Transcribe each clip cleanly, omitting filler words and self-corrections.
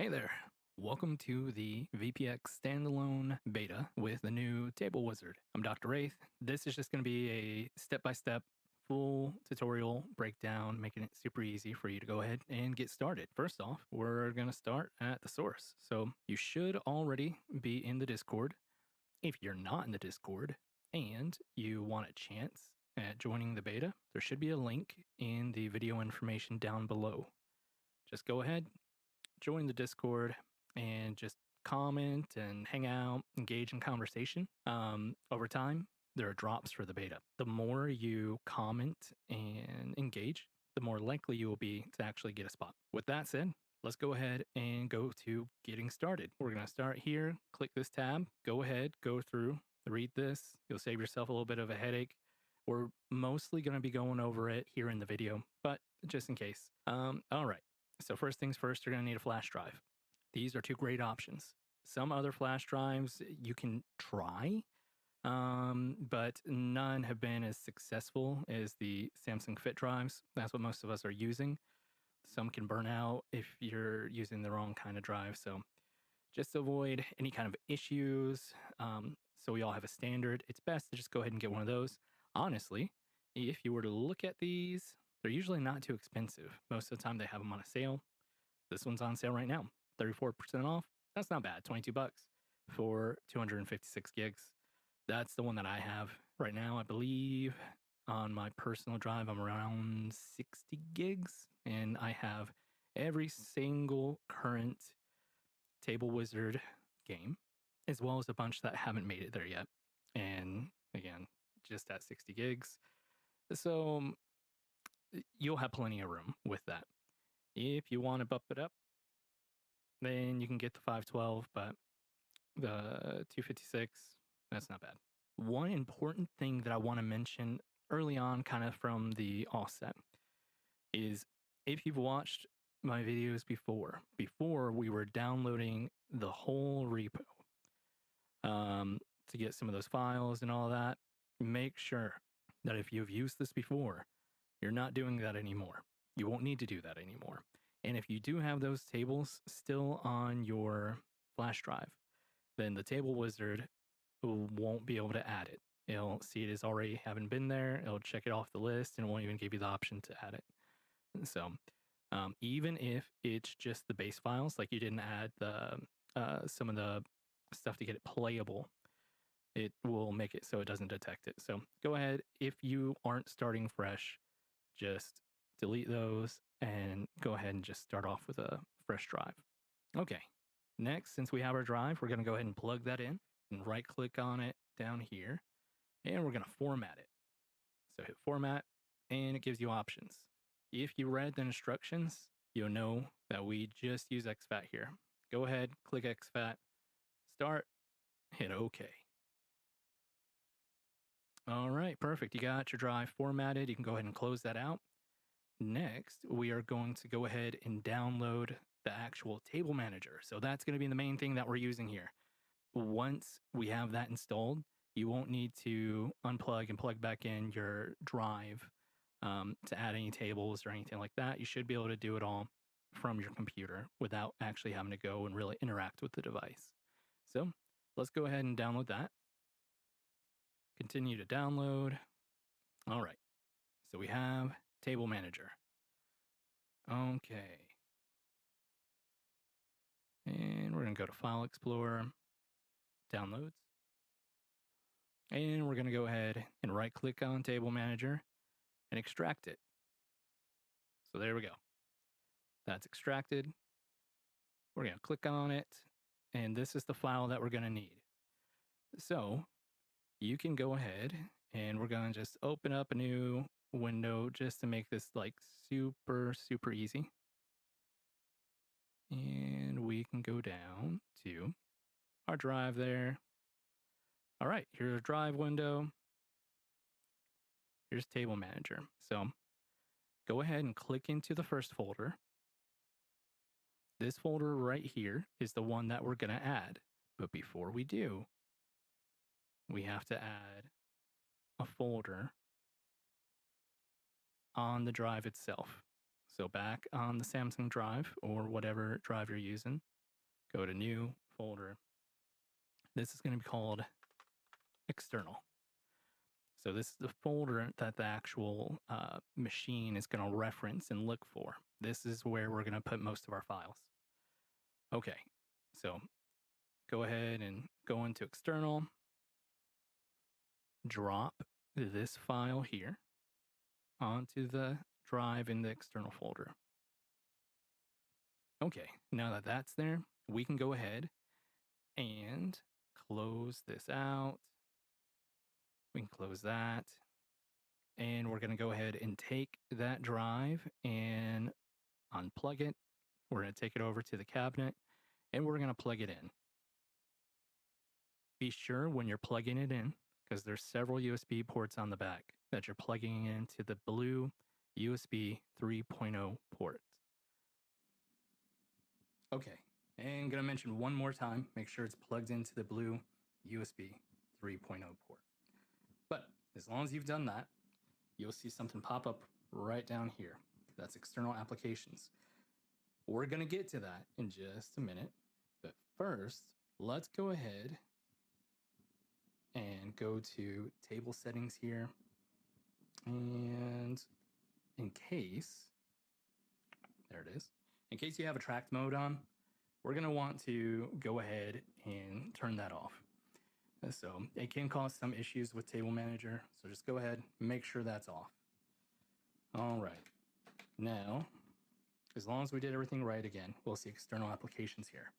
Hey there. Welcome to the VPX Standalone beta with the new Table Wizard. I'm Dr. Wraith. This is just going to be a step-by-step full tutorial breakdown, making it super easy for you to go ahead and get started. First off, we're going to start at the source. So you should already be in the Discord. If you're not in the Discord and you want a chance at joining the beta, there should be a link in the video information down below. Just go ahead, join the Discord, and just comment and hang out, engage in conversation. Over time, there are drops for the beta. The more you comment and engage, the more likely you will be to actually get a spot. With that said, let's go ahead and go to getting started. We're going to start here, click this tab, go ahead, go through, read this. You'll save yourself a little bit of a headache. We're mostly going to be going over it here in the video, but just in case. All right. So first things first, you're going to need a flash drive. These are two great options. Some other flash drives you can try, but none have been as successful as the Samsung Fit drives. That's what most of us are using. Some can burn out if you're using the wrong kind of drive. So just to avoid any kind of issues, so we all have a standard, it's best to just go ahead and get one of those. Honestly, if you were to look at these, they're usually not too expensive. Most of the time they have them on a sale. This one's on sale right now, 34% off. That's not bad, 22 bucks for 256 gigs. That's the one that I have right now. I believe on my personal drive, I'm around 60 gigs, and I have every single current Table Wizard game, as well as a bunch that haven't made it there yet. And again, just at 60 gigs. So you'll have plenty of room with that. If you want to bump it up, then you can get the 512, but the 256, that's not bad. One important thing that I want to mention early on, kind of from the offset, is if you've watched my videos before we were downloading the whole repo to get some of those files and all that, make sure that if you've used this before, you're not doing that anymore. You won't need to do that anymore. And if you do have those tables still on your flash drive, then the Table Wizard won't be able to add it. It'll see it as already having been there. It'll check it off the list and it won't even give you the option to add it. So even if it's just the base files, like you didn't add the some of the stuff to get it playable, it will make it so it doesn't detect it. So go ahead, if you aren't starting fresh, just delete those and go ahead and just start off with a fresh drive. Okay, next, since we have our drive, we're going to go ahead and plug that in and right click on it down here, and we're going to format it. So hit format, and it gives you options. If you read the instructions, you'll know that we just use exFAT here. Go ahead, click exFAT, start, hit OK. All right, perfect. You got your drive formatted. You can go ahead and close that out. Next, we are going to go ahead and download the actual table manager. So that's going to be the main thing that we're using here. Once we have that installed, you won't need to unplug and plug back in your drive to add any tables or anything like that. You should be able to do it all from your computer without actually having to go and really interact with the device. So let's go ahead and download that. Continue to download. All right. So we have Table Manager. Okay. And we're going to go to File Explorer, Downloads. And we're going to go ahead and right click on Table Manager and extract it. So there we go. That's extracted. We're going to click on it, and this is the file that we're going to need. So you can go ahead and we're going to just open up a new window just to make this like super easy. And we can go down to our drive there. All right, here's our drive window. Here's Table Manager. So go ahead and click into the first folder. This folder right here is the one that we're going to add. But before we do, we have to add a folder on the drive itself. So back on the Samsung drive or whatever drive you're using, go to New Folder. This is going to be called External. So this is the folder that the actual machine is going to reference and look for. This is where we're going to put most of our files. Okay, so go ahead and go into External. Drop this file here onto the drive in the external folder. Okay, now that that's there, we can go ahead and close this out. We can close that. And we're going to go ahead and take that drive and unplug it. We're going to take it over to the cabinet and we're going to plug it in. Be sure when you're plugging it in, because there's several USB ports on the back, that you're plugging into the blue USB 3.0 port. Okay, and gonna mention one more time, make sure it's plugged into the blue USB 3.0 port. But as long as you've done that, you'll see something pop up right down here. That's external applications. We're gonna get to that in just a minute, but first, let's go ahead and go to table settings here. And in case, there it is. In case you have a tracked mode on, we're going to want to go ahead and turn that off. So it can cause some issues with Table Manager. So just go ahead and make sure that's off. All right. Now, as long as we did everything right again, we'll see external applications here.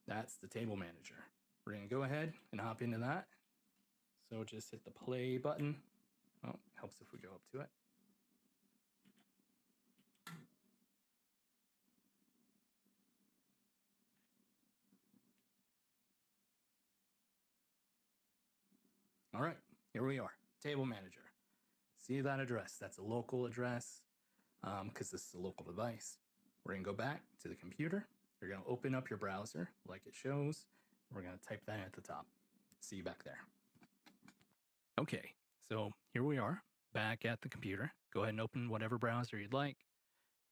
That's the Table Manager. We're going to go ahead and hop into that. So just hit the play button. Oh, helps if we go up to it. All right, here we are, Table Manager. See that address? That's a local address because this is a local device. We're gonna go back to the computer. You're gonna open up your browser like it shows. We're gonna type that at the top. See you back there. Okay, so here we are back at the computer. Go ahead and open whatever browser you'd like.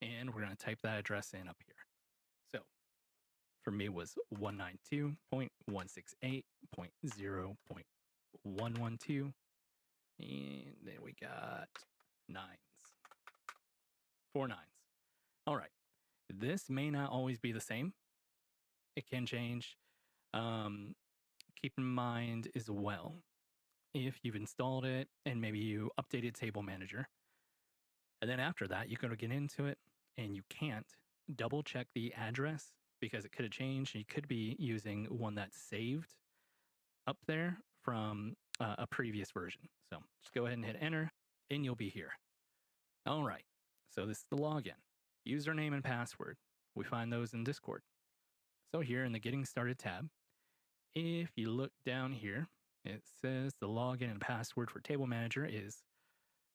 And we're gonna type that address in up here. So for me it was 192.168.0.112. And then we got 4 nines. All right. This may not always be the same. It can change. Keep in mind as well, if you've installed it and maybe you updated Table Manager, and then after that, you got to get into it and you can't double check the address because it could have changed. You could be using one that's saved up there from a previous version. So just go ahead and hit enter and you'll be here. All right. So this is the login, username and password. We find those in Discord. So here in the Getting Started tab, if you look down here, it says the login and password for Table Manager is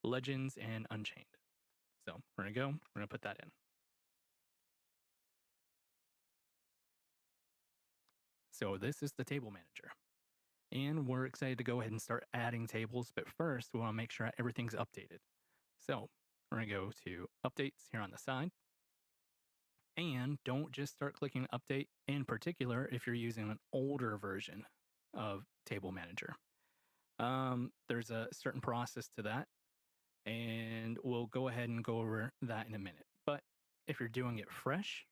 Legends and Unchained. So we're going to put that in. So this is the Table Manager. And we're excited to go ahead and start adding tables, but first we want to make sure everything's updated. So we're going to go to Updates here on the side. And don't just start clicking Update, in particular if you're using an older version of Table Manager. There's a certain process to that, and we'll go ahead and go over that in a minute. But if you're doing it fresh,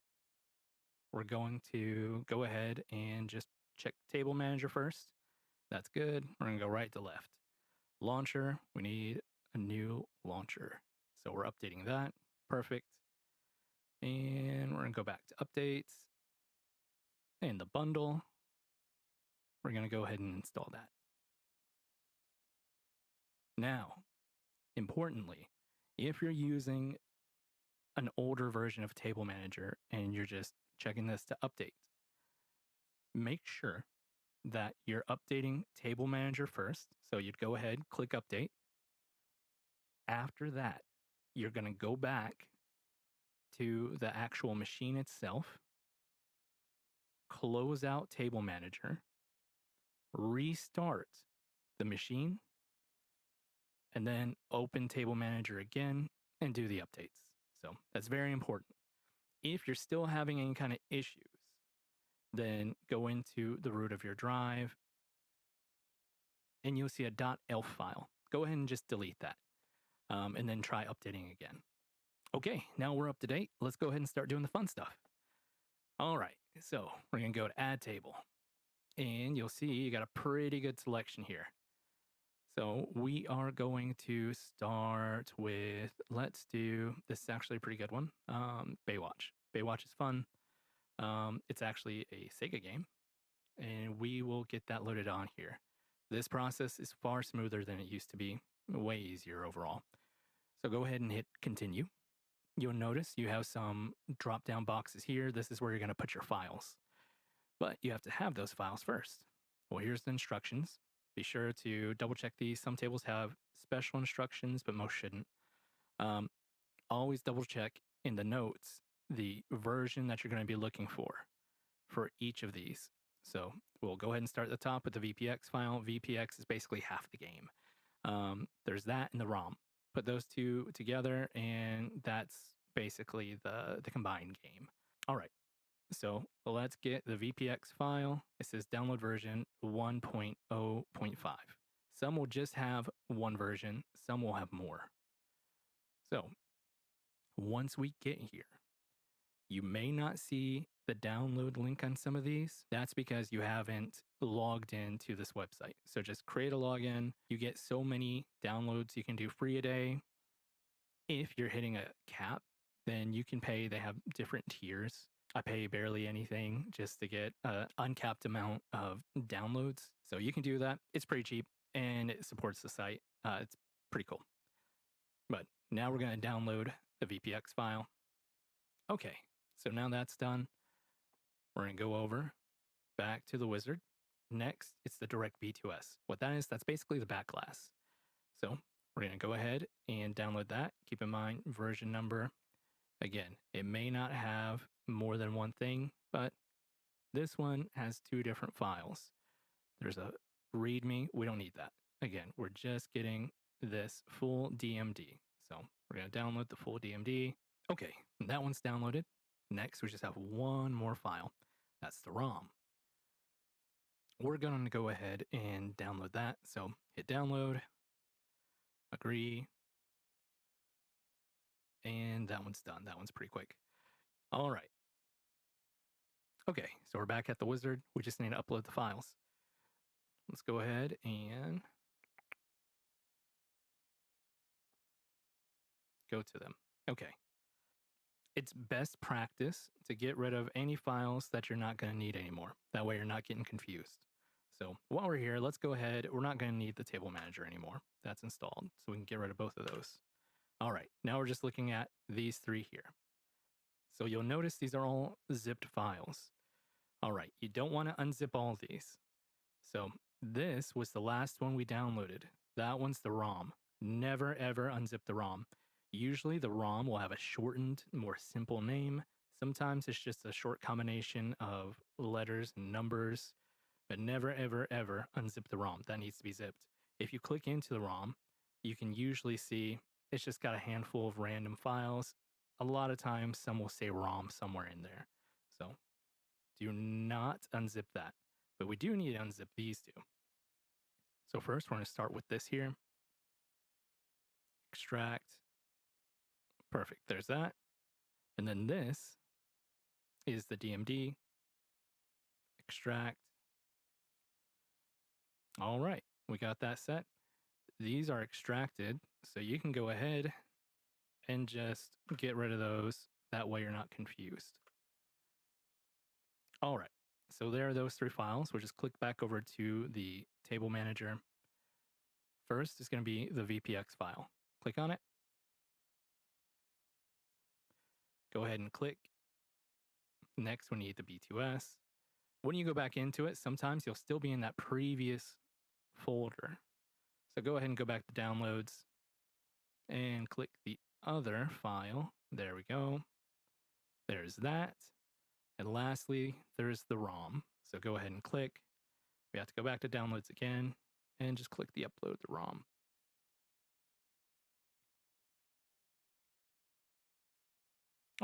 we're going to go ahead and just check Table Manager first. That's good. We're going to go right to left. Launcher, we need a new launcher. So we're updating that. Perfect. And we're going to go back to updates. And the bundle, we're going to go ahead and install that. Now, importantly, if you're using an older version of Table Manager and you're just checking this to update, make sure that you're updating Table Manager first. So you'd go ahead, click update. After that, you're going to go back to the actual machine itself, close out Table Manager, restart the machine, and then open Table Manager again and do the updates. So that's very important. If you're still having any kind of issues, then go into the root of your drive and you'll see a .elf file. Go ahead and just delete that and then try updating again. Okay, now we're up to date. Let's go ahead and start doing the fun stuff. All right, so we're going to go to Add Table. And you'll see you got a pretty good selection here. So we are going to start with, let's do, this is actually a pretty good one, Baywatch. Baywatch is fun. It's actually a Sega game, and we will get that loaded on here. This process is far smoother than it used to be, way easier overall. So go ahead and hit continue. You'll notice you have some drop-down boxes here. This is where you're going to put your files. But you have to have those files first. Well, here's the instructions. Be sure to double check these. Some tables have special instructions, but most shouldn't. Always double check in the notes the version that you're going to be looking for each of these. So we'll go ahead and start at the top with the VPX file. VPX is basically half the game. There's that and the ROM. Put those two together, and that's basically the combined game. All right. So let's get the VPX file. It says download version 1.0.5. Some will just have one version, some will have more. So once we get here, you may not see the download link on some of these. That's because you haven't logged into this website. So just create a login. You get so many downloads you can do free a day. If you're hitting a cap, then you can pay. They have different tiers. I pay barely anything just to get an uncapped amount of downloads. So you can do that. It's pretty cheap and it supports the site. It's pretty cool. But now we're going to download the VPX file. Okay, so now that's done. We're going to go over back to the wizard. Next, it's the direct B2S. What that is, that's basically the back glass. So we're going to go ahead and download that. Keep in mind, version number. Again, it may not have more than one thing, but this one has two different files. There's a README. We don't need that. Again, we're just getting this full DMD. So we're going to download the full DMD. Okay, that one's downloaded. Next, we just have one more file. That's the ROM. We're going to go ahead and download that. So hit download, agree, and that one's done. That one's pretty quick. All right. Okay, so we're back at the wizard. We just need to upload the files. Let's go ahead and go to them. Okay. It's best practice to get rid of any files that you're not going to need anymore. That way you're not getting confused. So while we're here, let's go ahead. We're not going to need the table manager anymore. That's installed, so we can get rid of both of those. All right, now we're just looking at these three here. So you'll notice these are all zipped files. All right, you don't want to unzip all these. So this was the last one we downloaded. That one's the ROM. Never ever unzip the ROM. Usually the ROM will have a shortened, more simple name. Sometimes it's just a short combination of letters and numbers, but never ever ever unzip the ROM. That needs to be zipped. If you click into the ROM, you can usually see it's just got a handful of random files. A lot of times some will say ROM somewhere in there. So do not unzip that. But we do need to unzip these two. So first we're going to start with this here. Extract. Perfect. There's that. And then this is the DMD. Extract. All right. We got that set. These are extracted. So you can go ahead and just get rid of those. That way you're not confused. All right. So there are those three files. We'll just click back over to the table manager. First is going to be the VPX file. Click on it. Go ahead and click. Next, we need the B2S. When you go back into it, sometimes you'll still be in that previous folder. So go ahead and go back to downloads and click the other file. There we go. There's that. And lastly, there's the ROM. So go ahead and click. We have to go back to downloads again and just click the upload the ROM.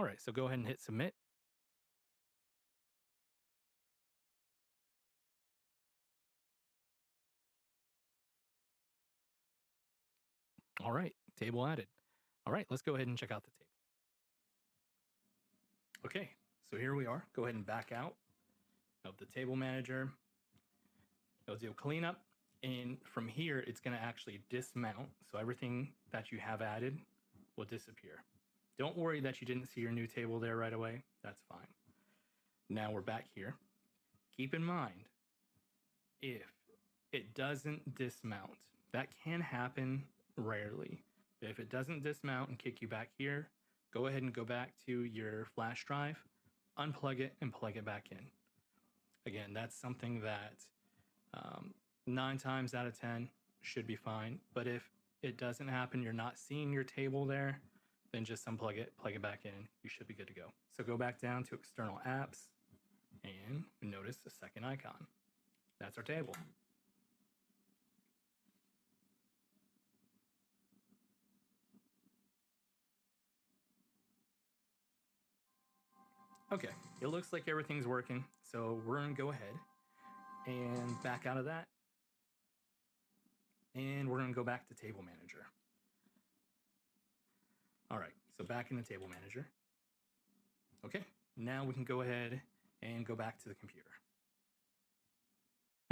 All right, so go ahead and hit submit. All right, table added. All right, let's go ahead and check out the table. Okay, so here we are. Go ahead and back out of the table manager. It'll do a cleanup. And from here, it's going to actually dismount. So everything that you have added will disappear. Don't worry that you didn't see your new table there right away. That's fine. Now we're back here. Keep in mind, if it doesn't dismount, that can happen rarely. If it doesn't dismount and kick you back here, go ahead and go back to your flash drive, unplug it, and plug it back in. Again, that's something that 9 times out of 10 should be fine. But if it doesn't happen, you're not seeing your table there, then just unplug it, plug it back in. You should be good to go. So go back down to external apps and notice the second icon. That's our table. Okay, it looks like everything's working. So we're gonna go ahead and back out of that. And we're gonna go back to table manager. All right, so back in the table manager. Okay, now we can go ahead and go back to the computer.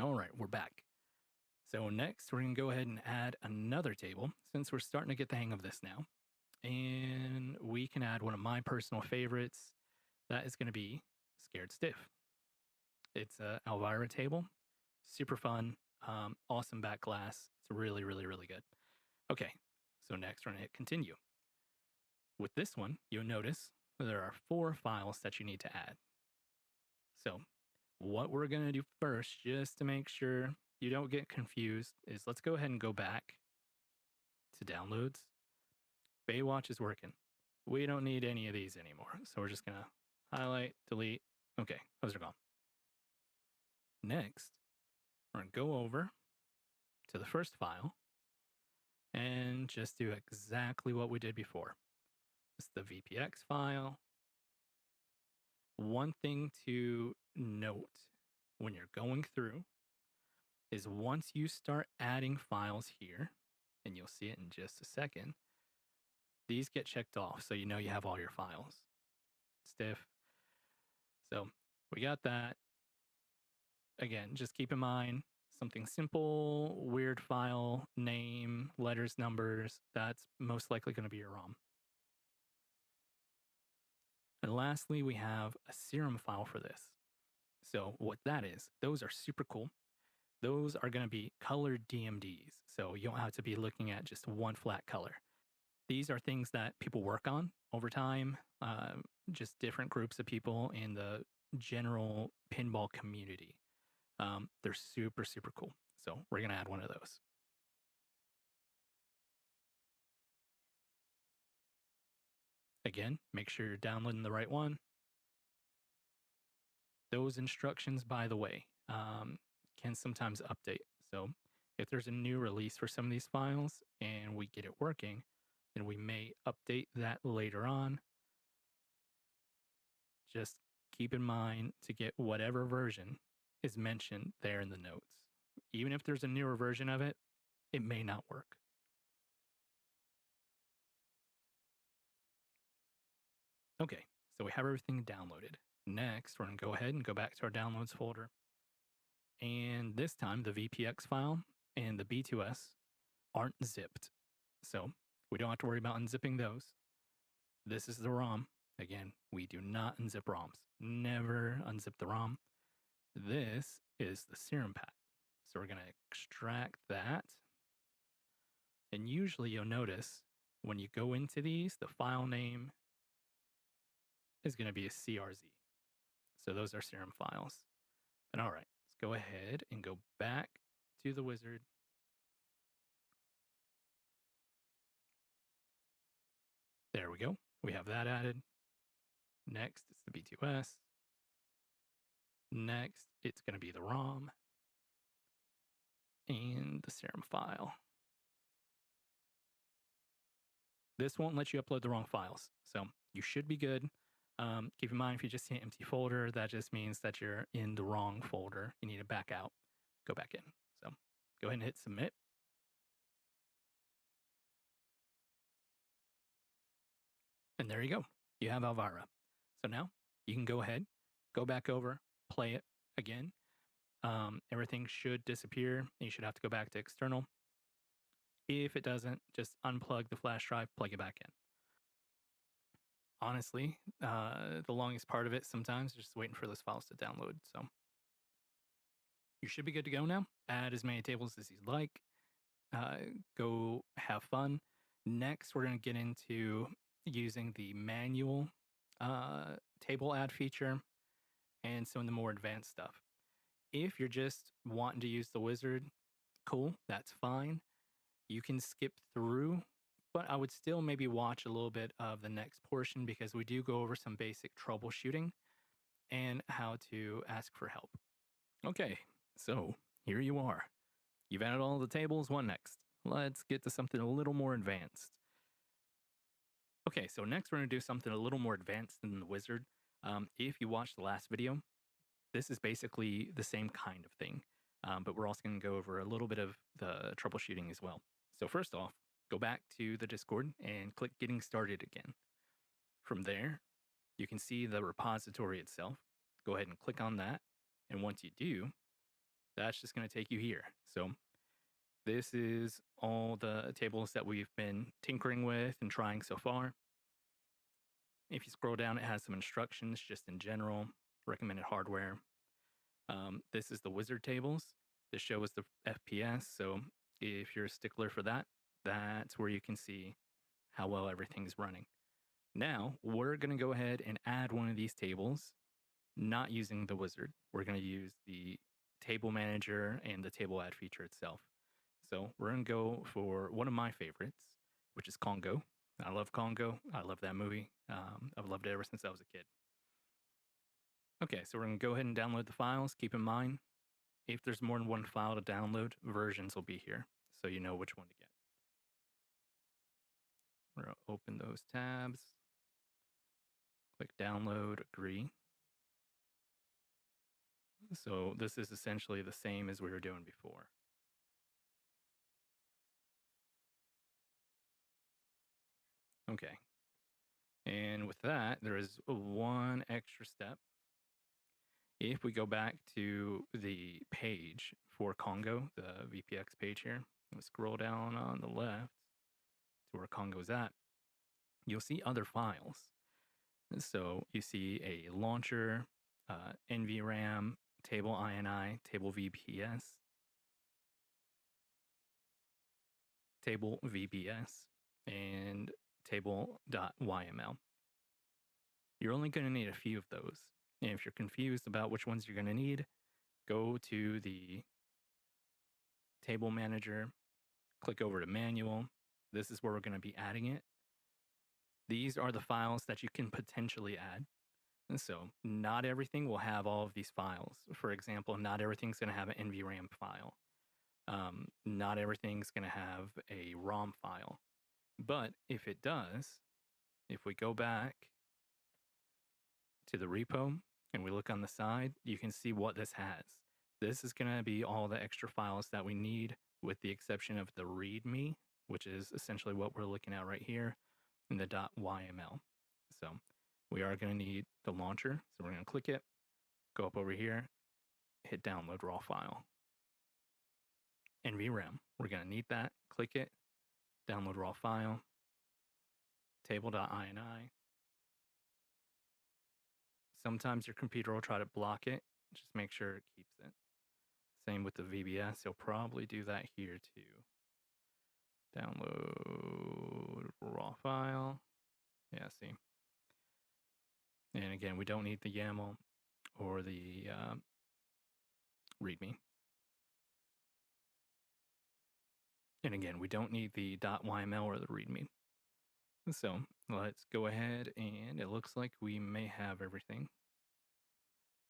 All right, we're back. So next, we're gonna go ahead and add another table since we're starting to get the hang of this now. And we can add one of my personal favorites. That is gonna be Scared Stiff. It's a Elvira table, super fun, awesome back glass. It's really, really, really good. Okay, so next we're gonna hit continue. With this one, you'll notice there are 4 files that you need to add. So what we're gonna do first, just to make sure you don't get confused, is let's go ahead and go back to downloads. Baywatch is working. We don't need any of these anymore. So we're just gonna highlight, delete. Okay, those are gone. Next, we're gonna go over to the first file and just do exactly what we did before. It's the VPX file. One thing to note when you're going through is once you start adding files here, and you'll see it in just a second, these get checked off so you know you have all your files. Stiff. So we got that. Again, just keep in mind something simple, weird file, name, letters, numbers, that's most likely going to be your ROM. And lastly, we have a serum file for this. So what that is, those are super cool. Those are going to be colored DMDs. So you don't have to be looking at just one flat color. These are things that people work on over time, just different groups of people in the general pinball community. They're super, super cool. So we're going to add one of those. Again, make sure you're downloading the right one. Those instructions, by the way, can sometimes update. So if there's a new release for some of these files and we get it working, then we may update that later on. Just keep in mind to get whatever version is mentioned there in the notes. Even if there's a newer version of it, it may not work. Okay, so we have everything downloaded. Next, we're going to go ahead and go back to our downloads folder. And this time, the VPX file and the B2S aren't zipped. So we don't have to worry about unzipping those. This is the ROM. Again, we do not unzip ROMs. Never unzip the ROM. This is the serum pack. So we're going to extract that. And usually you'll notice when you go into these, the file name is going to be a CRZ. So those are serum files. And all right, let's go ahead and go back to the wizard. There we go. We have that added. Next, it's the B2S. Next, it's going to be the ROM and the serum file. This won't let you upload the wrong files, so you should be good. Keep in mind, if you just see an empty folder, that just means that you're in the wrong folder. You need to back out, go back in. So go ahead and hit submit. And there you go. You have Elvira. So now you can go ahead, go back over, play it again. Everything should disappear. You should have to go back to external. If it doesn't, just unplug the flash drive, plug it back in. Honestly, the longest part of it sometimes is just waiting for those files to download. So you should be good to go now. Add as many tables as you'd like. Go have fun. Next, we're going to get into using the manual table add feature and some of the more advanced stuff. If you're just wanting to use the wizard, cool, that's fine. You can skip through, but I would still maybe watch a little bit of the next portion because we do go over some basic troubleshooting and how to ask for help. Okay, so here you are. You've added all the tables. What next? Let's get to something a little more advanced. Okay, so next we're going to do something a little more advanced than the wizard. If you watched the last video, this is basically the same kind of thing, but we're also going to go over a little bit of the troubleshooting as well. So first off, go back to the Discord and click Getting Started again. From there, you can see the repository itself. Go ahead and click on that. And once you do, that's just going to take you here. So this is all the tables that we've been tinkering with and trying so far. If you scroll down, it has some instructions just in general, recommended hardware. This is the wizard tables. This shows the FPS. So if you're a stickler for that, that's where you can see how well everything's running. Now, we're going to go ahead and add one of these tables, not using the wizard. We're going to use the table manager and the table add feature itself. So we're going to go for one of my favorites, which is Congo. I love Congo. I love that movie. I've loved it ever since I was a kid. Okay, so we're going to go ahead and download the files. Keep in mind, if there's more than one file to download, versions will be here, so you know which one to get. We're going to open those tabs. Click download, agree. So this is essentially the same as we were doing before. Okay. And with that, there is one extra step. If we go back to the page for Congo, the VPX page here, and scroll down on the left to where Congo's at, you'll see other files. So you see a launcher, NVRAM, table INI, table VPS, table VBS, and table.yml. You're only going to need a few of those. And if you're confused about which ones you're going to need, go to the table manager, click over to manual. This is where we're going to be adding it. These are the files that you can potentially add. And so not everything will have all of these files. For example, not everything's going to have an NVRAM file. Not everything's going to have a ROM file. But if it does, if we go back to the repo and we look on the side, you can see what this has. This is going to be all the extra files that we need, with the exception of the README, which is essentially what we're looking at right here, and the .yml. So we are going to need the launcher. So we're going to click it, go up over here, hit download raw file. NVRAM, we're going to need that. Click it, download raw file, table.ini. Sometimes your computer will try to block it. Just make sure it keeps it. Same with the VBS. You'll probably do that here too. Download raw file. Yeah, see. And again, we don't need the YAML or the README. And again, we don't need the .yml or the README. So let's go ahead, and it looks like we may have everything.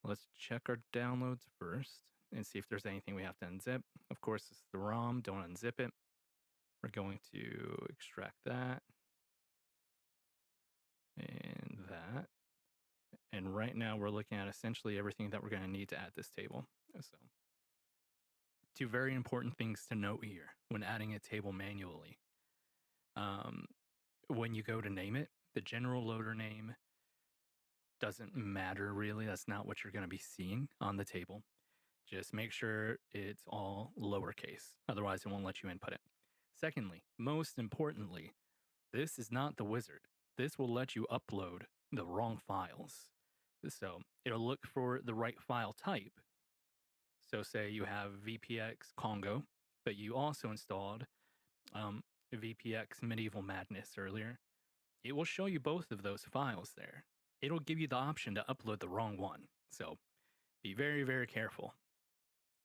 Let's check our downloads first and see if there's anything we have to unzip. Of course, it's the ROM. Don't unzip it. We're going to extract that and that. And right now we're looking at essentially everything that we're going to need to add this table. So, two very important things to note here when adding a table manually. When you go to name it, the general loader name doesn't matter really. That's not what you're going to be seeing on the table. Just make sure it's all lowercase. Otherwise, it won't let you input it. Secondly, most importantly, this is not the wizard. This will let you upload the wrong files. So it'll look for the right file type. So say you have VPX Congo, but you also installed VPX Medieval Madness earlier. It will show you both of those files there. It'll give you the option to upload the wrong one. So be very, very careful.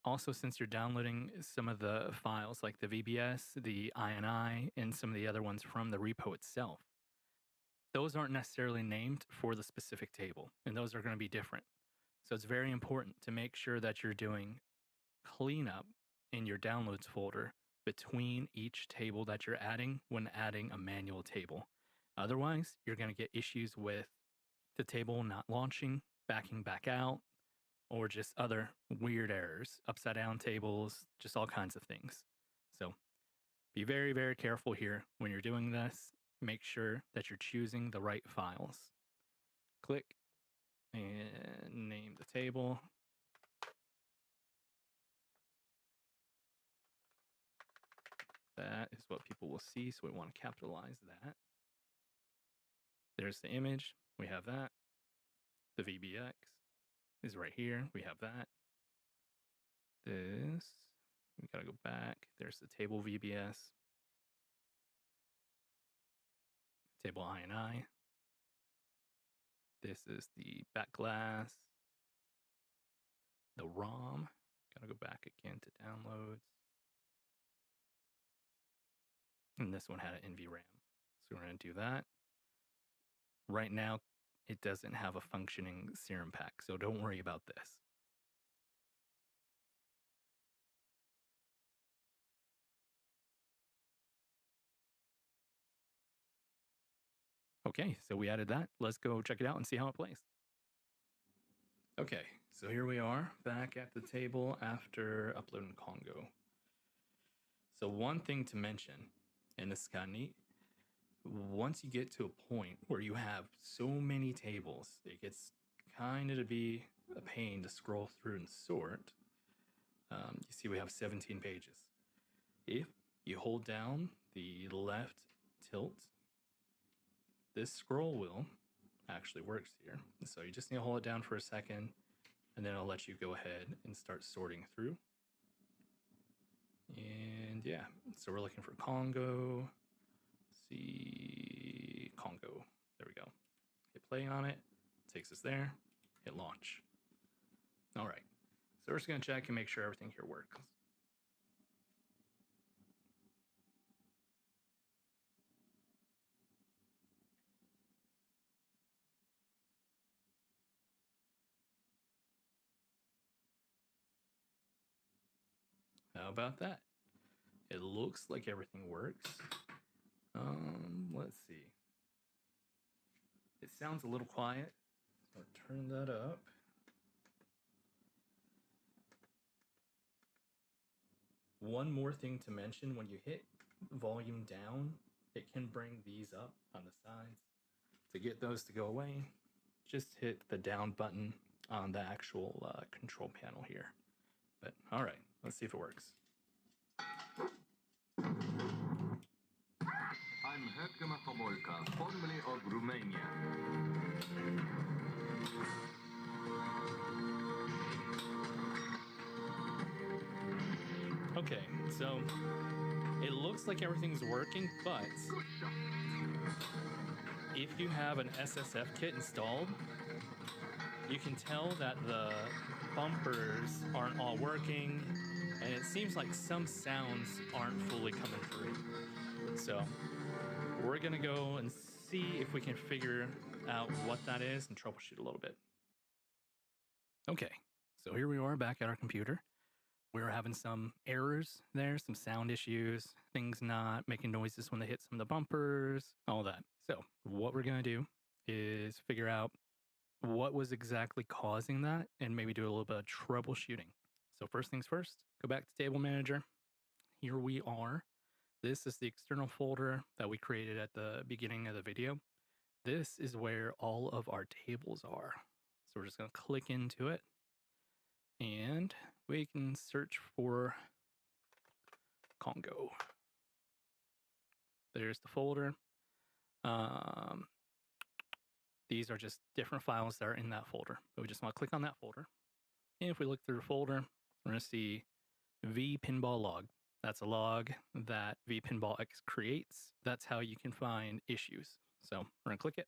Also, since you're downloading some of the files like the VBS, the INI, and some of the other ones from the repo itself, those aren't necessarily named for the specific table, and those are going to be different. So it's very important to make sure that you're doing cleanup in your downloads folder between each table that you're adding when adding a manual table. Otherwise, you're going to get issues with the table not launching, backing back out, or just other weird errors, upside down tables, just all kinds of things. So be very, very careful here when you're doing this. Make sure that you're choosing the right files. Click and name the table. That is what people will see, so we want to capitalize that. There's the image. We have that. The VBX is right here. We have that. This, we gotta go back. There's the table VBS. Table INI. This is the back glass. The ROM. Gotta go back again to downloads. And this one had an NVRAM. So we're gonna do that. Right now, it doesn't have a functioning serum pack, so don't worry about this. Okay, so we added that. Let's go check it out and see how it plays. Okay, so here we are back at the table after uploading Congo. So one thing to mention, and this is kind of neat, once you get to a point where you have so many tables, it gets kind of to be a pain to scroll through and sort. You see we have 17 pages. If you hold down the left tilt, this scroll wheel actually works here. So you just need to hold it down for a second, and then I'll let you go ahead and start sorting through. And yeah, so we're looking for Congo. See, Congo. There we go. Hit play on it. Takes us there. Hit launch. All right. So we're just going to check and make sure everything here works. How about that? It looks like everything works. Let's see. It sounds a little quiet, so I'll turn that up. One more thing to mention, when you hit volume down, it can bring these up on the sides. To get those to go away, just hit the down button on the actual control panel here. But all right, let's see if it works. I'm Herkema Tomolka, formerly of Romania. Okay, so it looks like everything's working, but if you have an SSF kit installed, you can tell that the bumpers aren't all working, and it seems like some sounds aren't fully coming through. So we're gonna go and see if we can figure out what that is and troubleshoot a little bit. Okay, so here we are back at our computer. We were having some errors there, some sound issues, things not making noises when they hit some of the bumpers, all that. So what we're gonna do is figure out what was exactly causing that and maybe do a little bit of troubleshooting. So first things first, go back to Table Manager. Here we are. This is the external folder that we created at the beginning of the video. This is where all of our tables are. So we're just going to click into it and we can search for Congo. There's the folder. These are just different files that are in that folder, but we just want to click on that folder. And if we look through the folder, we're going to see V Pinball log. That's a log that V Pinball X creates. That's how you can find issues. So we're going to click it.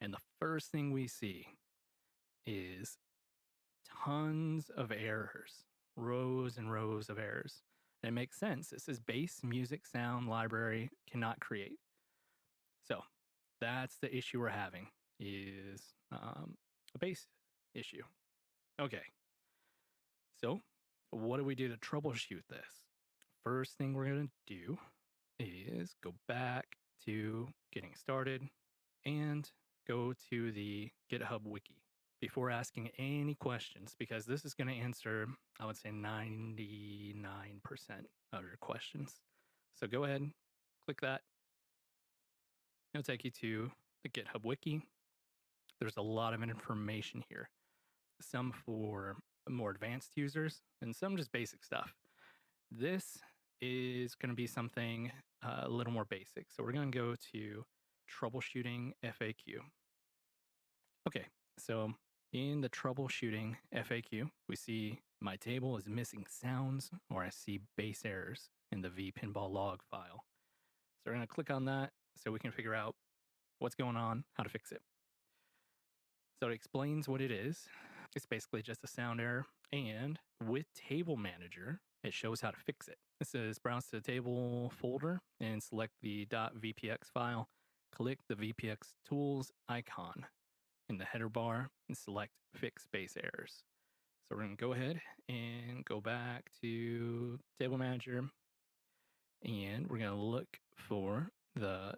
And the first thing we see is tons of errors, rows and rows of errors. And it makes sense. It says bass music sound library cannot create. So that's the issue we're having, is a bass issue. Okay. So what do we do to troubleshoot this? First thing we're going to do is go back to getting started and go to the GitHub wiki before asking any questions, because this is going to answer, I would say, 99% of your questions. So go ahead, click that. It'll take you to the GitHub wiki. There's a lot of information here, some for more advanced users and some just basic stuff. This is going to be something a little more basic. So we're going to go to Troubleshooting FAQ. Okay, so in the Troubleshooting FAQ, we see my table is missing sounds, or I see bass errors in the V Pinball log file. So we're going to click on that so we can figure out what's going on, how to fix it. So it explains what it is. It's basically just a sound error. And with Table Manager, it shows how to fix it. It says browse to the table folder and select the .vpx file. Click the VPX tools icon in the header bar and select fix bass errors. So we're going to go ahead and go back to Table Manager and we're going to look for the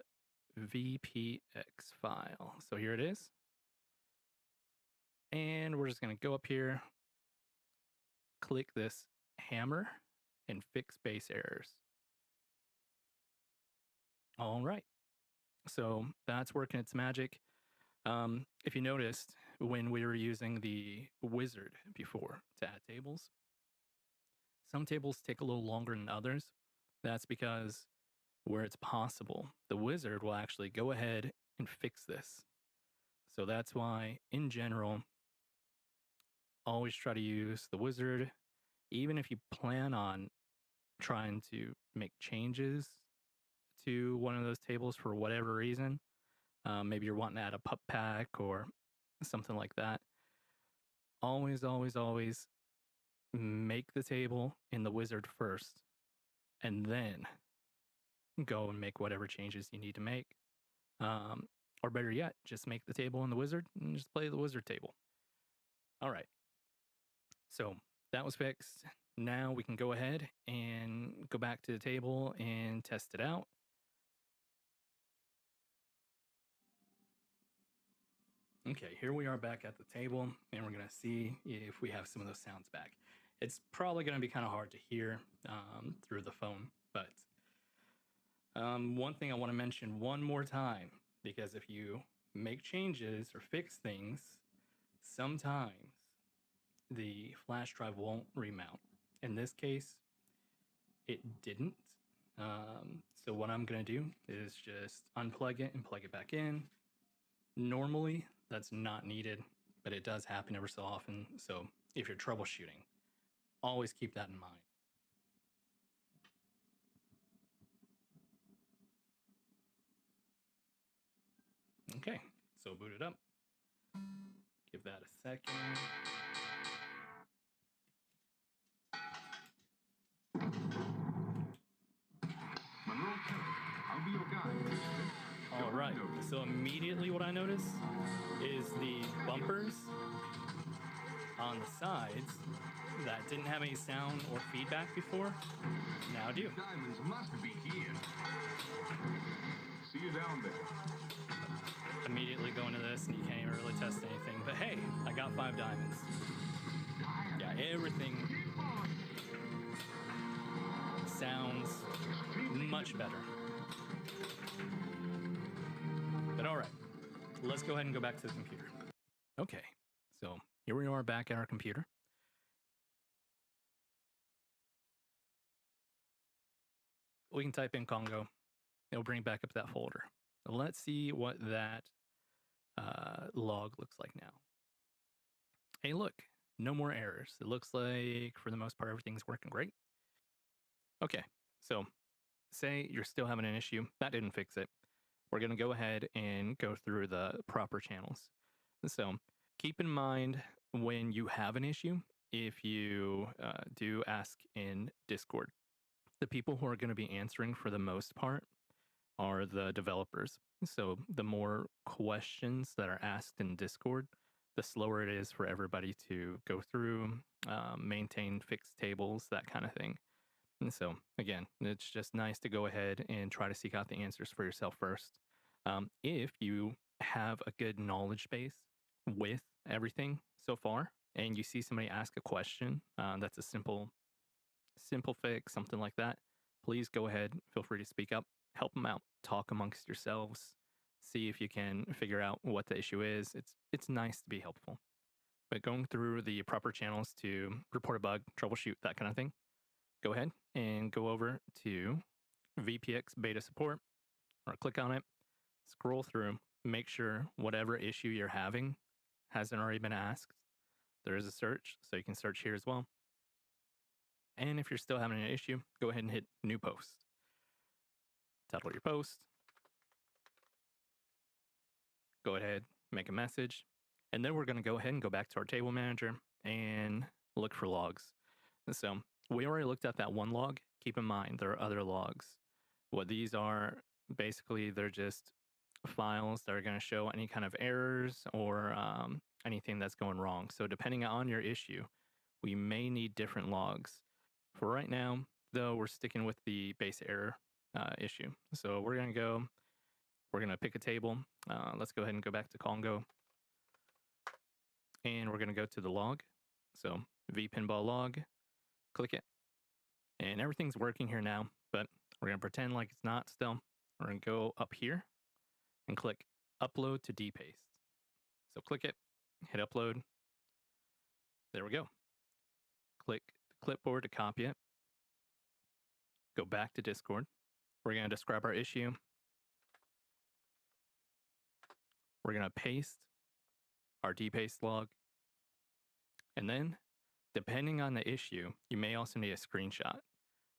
VPX file. So here it is. And we're just going to go up here, click this hammer, and fix bass errors. All right. So that's working its magic. If you noticed, when we were using the wizard before to add tables, some tables take a little longer than others. That's because where it's possible, the wizard will actually go ahead and fix this. So that's why, in general, always try to use the wizard, even if you plan on trying to make changes to one of those tables for whatever reason. Maybe you're wanting to add a pup pack or something like that. Always, always, always make the table in the wizard first, and then go and make whatever changes you need to make. Or better yet, just make the table in the wizard and just play the wizard table. All right. So that was fixed. Now we can go ahead and go back to the table and test it out. Okay, here we are back at the table, and we're going to see if we have some of those sounds back. It's probably going to be kind of hard to hear through the phone, but one thing I want to mention one more time, because if you make changes or fix things, sometimes the flash drive won't remount. In this case, it didn't. So what I'm going to do is just unplug it and plug it back in. Normally, that's not needed, but it does happen every so often. So if you're troubleshooting, always keep that in mind. Okay, so boot it up. Give that a second. I'll be your guide. All right, so immediately what I notice is the bumpers on the sides that didn't have any sound or feedback before, now do. Diamonds must be here. See you down there. Immediately go into this and you can't even really test anything. But hey, I got 5 diamonds. Yeah, everything sounds much better. But all right, let's go ahead and go back to the computer. Okay, so here we are back at our computer. We can type in Congo. It'll bring back up that folder. Let's see what that log looks like now. Hey, look, no more errors. It looks like for the most part, everything's working great. Okay, so say you're still having an issue. That didn't fix it. We're going to go ahead and go through the proper channels. So keep in mind when you have an issue, if you do ask in Discord, the people who are going to be answering for the most part are the developers. So the more questions that are asked in Discord, the slower it is for everybody to go through, maintain fixed tables, that kind of thing. And so, again, it's just nice to go ahead and try to seek out the answers for yourself first. If you have a good knowledge base with everything so far, and you see somebody ask a question that's a simple fix, something like that, please go ahead, feel free to speak up, help them out, talk amongst yourselves, see if you can figure out what the issue is. It's nice to be helpful. But going through the proper channels to report a bug, troubleshoot, that kind of thing, go ahead and go over to VPX beta support or click on it, scroll through, make sure whatever issue you're having hasn't already been asked. There is a search, so you can search here as well. And if you're still having an issue, go ahead and hit new post. Title your post. Go ahead, make a message. And then we're going to go ahead and go back to our table manager and look for logs. And so we already looked at that one log. Keep in mind, there are other logs. What these are, basically, they're just files that are going to show any kind of errors or anything that's going wrong. So depending on your issue, we may need different logs. For right now, though, we're sticking with the base error issue. So we're going to pick a table. Let's go ahead and go back to Congo. And we're going to go to the log. So vpinball log, click it. And everything's working here now, but we're going to pretend like it's not still. We're going to go up here and click upload to dpaste. So click it, hit upload. There we go. Click the clipboard to copy it. Go back to Discord. We're going to describe our issue. We're going to paste our dpaste log. And then, depending on the issue, you may also need a screenshot.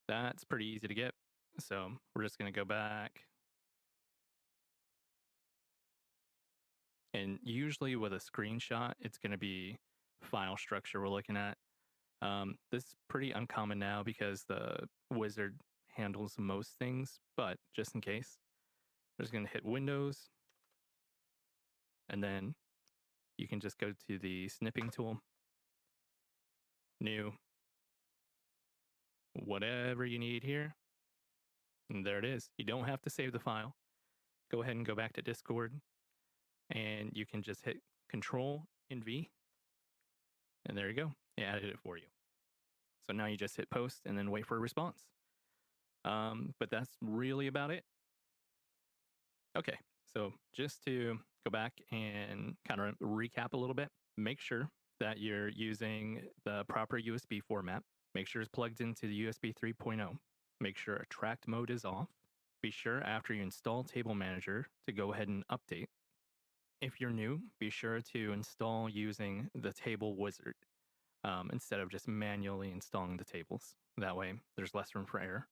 That's pretty easy to get. So we're just going to go back. And usually with a screenshot, it's going to be file structure we're looking at. This is pretty uncommon now because the wizard handles most things, but just in case, we're just going to hit Windows. And then you can just go to the snipping tool, new, whatever you need here. And there it is. You don't have to save the file. Go ahead and go back to Discord. And you can just hit Control and V. And there you go. It added it for you. So now you just hit post and then wait for a response. But that's really about it. Okay, so just to go back and kind of recap a little bit, make sure that you're using the proper USB format. Make sure it's plugged into the USB 3.0. Make sure attract mode is off. Be sure after you install Table Manager to go ahead and update. If you're new, be sure to install using the table wizard instead of just manually installing the tables. That way, there's less room for error.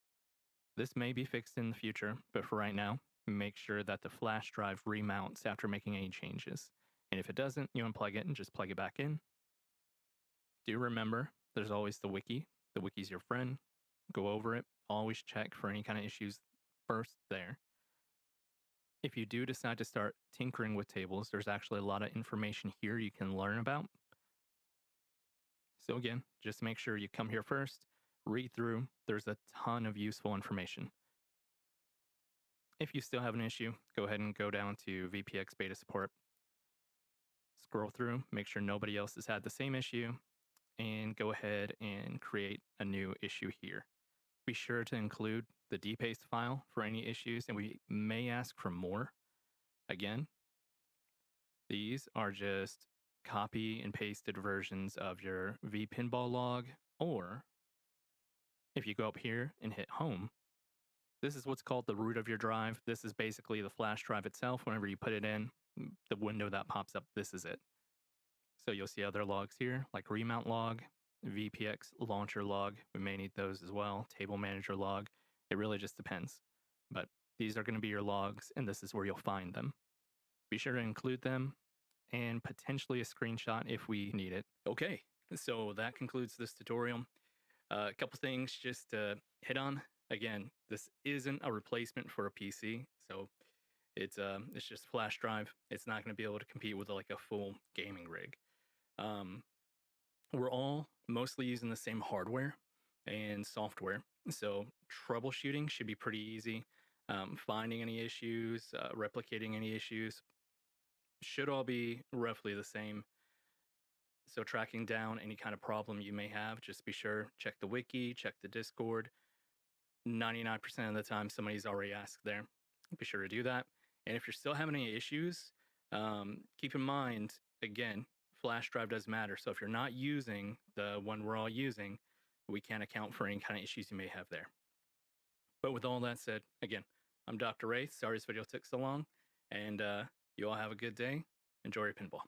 This may be fixed in the future, but for right now, make sure that the flash drive remounts after making any changes. And if it doesn't, you unplug it and just plug it back in. Do remember, there's always the wiki. The wiki's your friend. Go over it. Always check for any kind of issues first there. If you do decide to start tinkering with tables, there's actually a lot of information here you can learn about. So again, just make sure you come here first, read through. There's a ton of useful information. If you still have an issue, go ahead and go down to VPX beta support. Scroll through, make sure nobody else has had the same issue, and go ahead and create a new issue here. Be sure to include the dpaste file for any issues, and we may ask for more. Again, these are just copy and pasted versions of your vpinball log, or if you go up here and hit home, this is what's called the root of your drive. This is basically the flash drive itself. Whenever you put it in, the window that pops up, this is it. So you'll see other logs here, like remount log, VPX launcher log. We may need those as well. Table manager log. It really just depends. But these are going to be your logs, and this is where you'll find them. Be sure to include them and potentially a screenshot if we need it. Okay, so that concludes this tutorial. A couple things just to hit on. Again, this isn't a replacement for a PC, so it's just a flash drive. It's not going to be able to compete with like a full gaming rig. We're all mostly using the same hardware and software, so troubleshooting should be pretty easy. Finding any issues, replicating any issues should all be roughly the same. So tracking down any kind of problem you may have, just be sure, check the wiki, check the Discord. 99% of the time, somebody's already asked there. Be sure to do that. And if you're still having any issues, keep in mind, again, flash drive does matter. So if you're not using the one we're all using, we can't account for any kind of issues you may have there. But with all that said, again, I'm Dr. Ray. Sorry this video took so long. And you all have a good day. Enjoy your pinball.